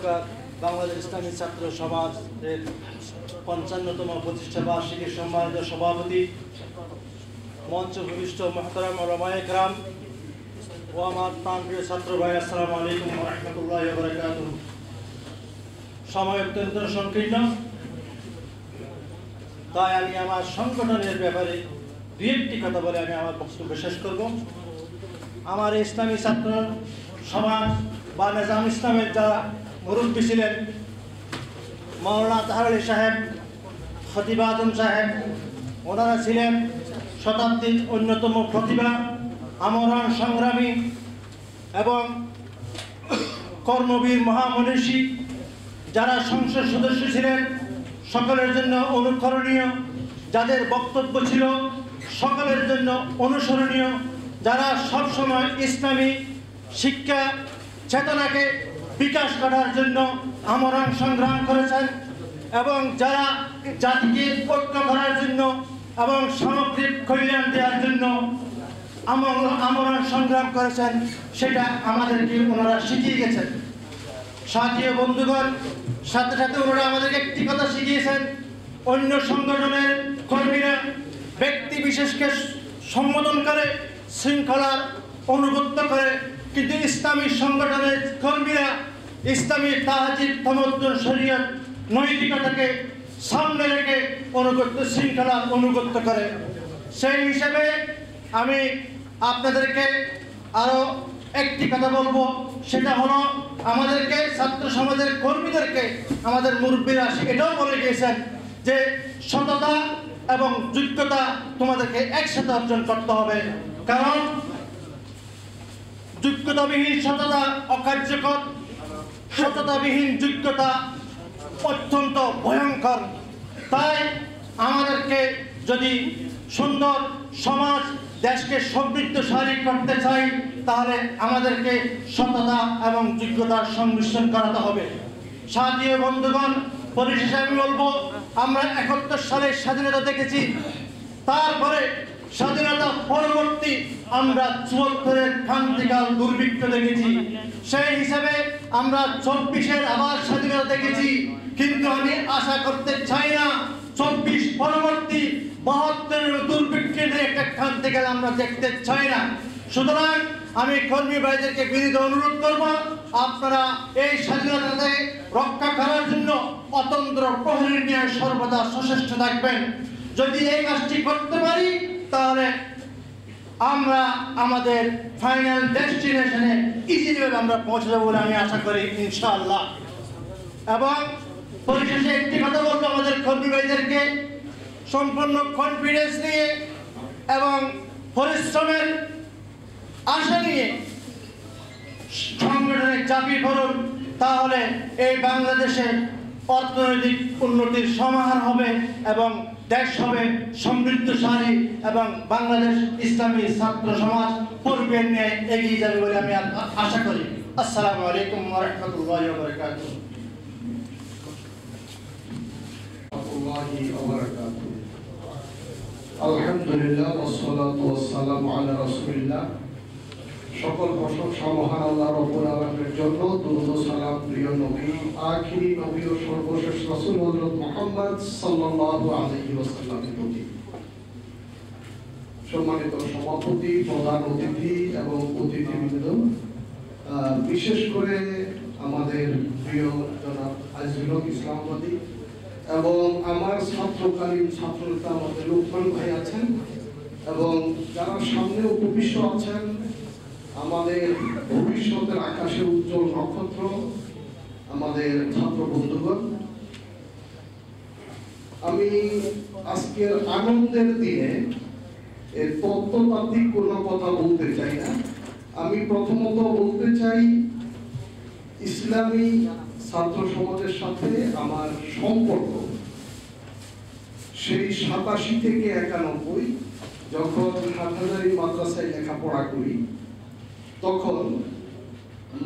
উপত্যকা বাংলাদেশ ইসলামী ছাত্র সমাজের ৫৫তম প্রতিষ্ঠা বার্ষিকীর সম্মানিত সভাপতি, মঞ্চ ভূমিষ্ঠ মুহতারাম উলামায়ে কেরাম ও আমার প্রাণপ্রিয় ছাত্র ভাই, আসসালামু আলাইকুম ওয়া রাহমাতুল্লাহি ওয়া বারাকাতুহু। সময় অত্যন্ত সংকীর্ণ, তাই আমি আমার সংগঠনের ব্যাপারে দুই একটি কথা বলে আমি আমার বক্তব্য শেষ করব। আমার ইসলামী ছাত্র সমাজ বা নিজাম ইসলামের যারা মুরব্বী ছিলেন, মাওলানা তাহার আলী সাহেব, খতিব আজম সাহেব, ওনারা ছিলেন শতাব্দীর অন্যতম প্রতিভা, আমরণ সংগ্রামী এবং কর্মবীর মহামনীষী। যারা সংসদ সদস্য ছিলেন সকলের জন্য অনুকরণীয়, যাদের বক্তব্য ছিল সকলের জন্য অনুসরণীয়, যারা সবসময় ইসলামী শিক্ষা চেতনাকে বিকাশ করার জন্য আমরণ সংগ্রাম করেছেন এবং যারা জাতিকে ঐক্য করার জন্য এবং সামগ্রিক কল্যাণ দেওয়ার জন্য আমরণ সংগ্রাম করেছেন, সেটা আমাদেরকে ওনারা শিখিয়ে গেছেন। সাথী বন্ধুগণ, সাথে সাথে ওনারা আমাদেরকে একটি কথা শিখিয়েছেন, অন্য সংগঠনের কর্মীরা ব্যক্তি বিশেষকে সম্বোধন করে, শৃঙ্খলার অনুগত্য করে, কিন্তু ইসলামী সংগঠনের কর্মীরা ইসলামী তাহজিব, তামাদ্দুন, শরীয়ত, নৈতিকতাকে সামনে রেখে অনুগত্য, শৃঙ্খলার অনুগত্য করে। সেই হিসাবে আমি আপনাদেরকে আরো একটি কথা বলবো, সেটা হলো আমাদেরকে ছাত্র সমাজের কর্মীদেরকে আমাদের মুরব্বীরা এটাও বলে গিয়েছেন যে সততা এবং যোগ্যতা তোমাদেরকে একসাথে অর্জন করতে হবে, কারণ যোগ্যতাবিহীন সততা অকার্যকর, সততাবিহীন যোগ্যতা অত্যন্ত ভয়ঙ্কর। তাই আমাদেরকে যদি সুন্দর সমাজ, দেশকে সমৃদ্ধশালী করতে চাই, তাহলে আমাদেরকে সততা এবং যোগ্যতার সংমিশ্রণ করাতে হবে। সাথী বন্ধুগণ, পরিশেষে আমি বলবো, আমরা ৭১ সালের স্বাধীনতা দেখেছি, তারপরে স্বাধীনতা পরবর্তী আমরা ৭৪-এর ক্রান্তিকাল দুর্ভিক্ষ দেখেছি। সেই হিসাবে আমরা ২৪-এর আবার স্বাধীনতা দেখেছি, কিন্তু আমি আশা করতে চাই না ২৪ পরবর্তী ৭২-এর দুর্ভিক্ষের একটা ক্রান্তিকাল আমরা দেখতে চাই না। সুতরাং আমি কর্মী ভাইদেরকে বিনীত অনুরোধ করব, আপনারা এই স্বাধীনতাকে রক্ষা করার জন্য অতন্ত্র প্রহরী নিয়ে সর্বদা সচেষ্ট থাকবেন। যদি এই কাজটি করতে পারি, তাহলে আমরা আমাদের ফাইনাল ডেস্টিনেশনে ইজিলিভাবে আমরা পৌঁছে যাবো বলে আমি আশা করি, ইনশাআল্লাহ। এবং পরিশেষে একটি কথা বলবো আমাদের কর্মী ভাইদেরকে, সম্পূর্ণ কনফিডেন্স নিয়ে এবং পরিশ্রমের আশা নিয়ে সংগঠনে চাপিয়ে পড়ুন, তাহলে এই বাংলাদেশে অর্থনৈতিক উন্নতির সমাহার হবে এবং দেশ হবে সমৃদ্ধশালী এবং বাংলাদেশ ইসলামী ছাত্র সমাজ পূর্বের নিয়ে এগিয়ে যাবে বলে আমি আশা করি। আসসালামু আলাইকুম ওয়া রাহমাতুল্লাহি ওয়া বারাকাতুহু। আলহামদুলিল্লাহ ওয়াসসালাতু ওয়াসসালামু আলা রাসূলিল্লাহ। সকল প্রশংসা মহান আল্লাহ রাব্বুল আলামিনের জন্য, দুরূদ ও সালাম প্রিয় নবী, আখিরি নবী ও সর্বশেষ রাসূল হযরত মুহাম্মদ সাল্লাল্লাহু আলাইহি ওয়াসাল্লামের প্রতি। সম্মানিত সভাপতি, প্রধান অতিথি এবং অতিথিবৃন্দ, বিশেষ করে আমাদের প্রিয় জনাব আজিজুল হক ইসলামবাদী এবং আমার ছাত্রকালীন ছাত্রনেতা আমাদের লোকমান ভাই আছেন এবং যারা সামনে উপবিষ্ট আছেন, আমাদের ভবিষ্যতের আকাশে উজ্জ্বল নক্ষত্র, আমাদের ছাত্র বন্ধুগণ, আমি আজকের আনন্দের দিনে তত্ত্বতাত্ত্বিক কোনো কথা বলতে চাই না। আমি প্রথমত বলতে চাই ইসলামী ছাত্র সমাজের সাথে আমার সম্পর্ক সেই ৮৭ থেকে ৯১ যখন হাটহাজারী মাদ্রাসায় লেখাপড়া করি, তখন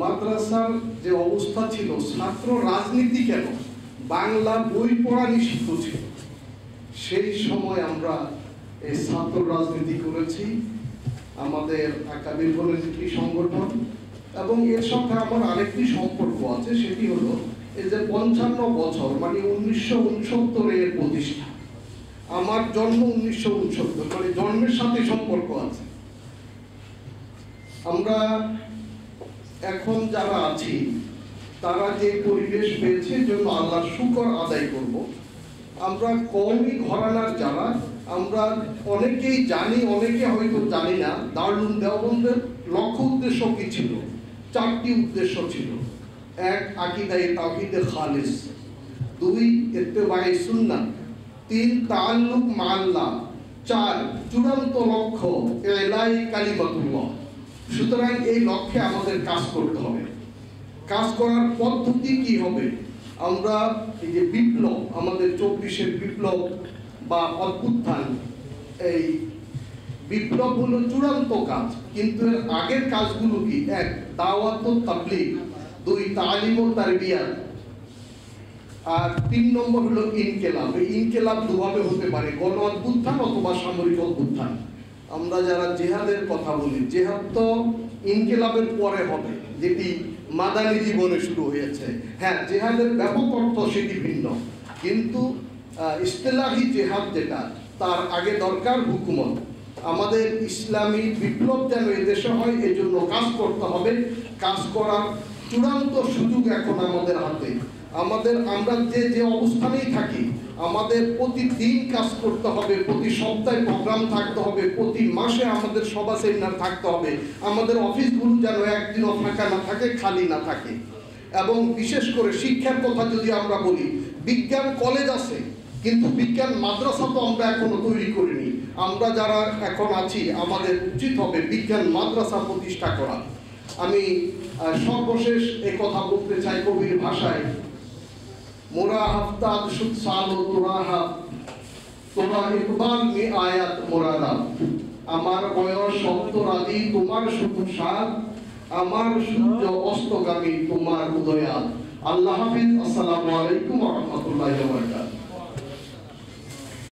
মাদ্রাসার যে অবস্থা ছিল, ছাত্র রাজনীতি কেন, বাংলা বই পড়া নিষিদ্ধ ছিল। সেই সময় আমরা এই ছাত্র রাজনীতি করেছি। আমাদের আকাবির বলে একটি সংগঠন এবং এর সাথে আমার আরেকটি সম্পর্ক আছে, সেটি হলো এই যে 55 বছর মানে 1969 এর প্রতিষ্ঠা। আমার জন্ম 1969, মানে জন্মের সাথে সম্পর্ক আছে। আমরা এখন যারা আছি তারা যে পরিবেশ পেয়েছে জন্য আল্লাহর শুকর আদায় করব। আমরা কওমি ঘরানার যারা, আমরা অনেকেই জানি, অনেকে হয়তো জানি না দারুল দেওবন্দের লক্ষ্য উদ্দেশ্য কি ছিল। 4টি উদ্দেশ্য ছিল। 1, আকিদায়ে তাওহীদে খালিস। 2, ইত্তেবায়ে সুন্নাহ। 3, তাআল্লুক মা আল্লাহ। 4, চূড়ান্ত লক্ষ্য ইলাই কালিমাতুল্লাহ। সুতরাং এই লক্ষ্যে আমাদের কাজ করতে হবে। কাজ করার পদ্ধতি কি হবে? আমরা এই যে বিপ্লব, আমাদের 24-এর বিপ্লব বা অভ্যুত্থান, এই বিপ্লব হলো চূড়ান্ত কাজ, কিন্তু এর আগের কাজগুলো কি? 1, দাওয়াত ও তাবলীগ। 2, তালিম ও তারবিয়াত। আর 3 নম্বর হলো ইনকিলাব। এই ইনকিলাব দুভাবে হতে পারে, গণ অভ্যুত্থান অথবা সামরিক অভ্যুত্থান। আমরা যারা জিহাদের কথা বলি, জিহাদ তো ইনকিলাবের পরে হবে, যেটি মাদানী জীবনে শুরু হয়েছে। হ্যাঁ, জিহাদের ব্যাপক অর্থ সেটি ভিন্ন, কিন্তু ইসতিলাহি জিহাদ যেটা, তার আগে দরকার হুকুমত। আমাদের ইসলামী বিপ্লব যেন এদেশে হয়, এজন্য কাজ করতে হবে। কাজ করার চূড়ান্ত সুযোগ এখন আমাদের হাতে। আমরা যে অবস্থানেই থাকি, আমাদের প্রতিদিন কাজ করতে হবে, প্রতি সপ্তাহে প্রোগ্রাম থাকতে হবে, প্রতি মাসে আমাদের সভা সেমিনার থাকতে হবে। আমাদের অফিসগুলো যেন একদিনও ফাঁকা না থাকে, খালি না থাকে। এবং বিশেষ করে শিক্ষার কথা যদি আমরা বলি, বিজ্ঞান কলেজ আছে, কিন্তু বিজ্ঞান মাদ্রাসা তো আমরা এখনো তৈরি করিনি। আমরা যারা এখন আছি, আমাদের উচিত হবে বিজ্ঞান মাদ্রাসা প্রতিষ্ঠা করা। আমি সর্বশেষ এই কথা বলতে চাই কবির ভাষায়, মোরা হাফতাদ সুদ সাল ও তোরাহা তোরা ইকবাল মি আয়াত মোরাদা। আমার বয়স 70 আদি, তোমার শুধু সাত, আমার সূর্য অস্তগামী তোমার উদয়াত। আল্লাহ হাফিজ। আসসালামু আলাইকুম ওয়া রাহমাতুল্লাহি ওয়া বারাকাতুহু।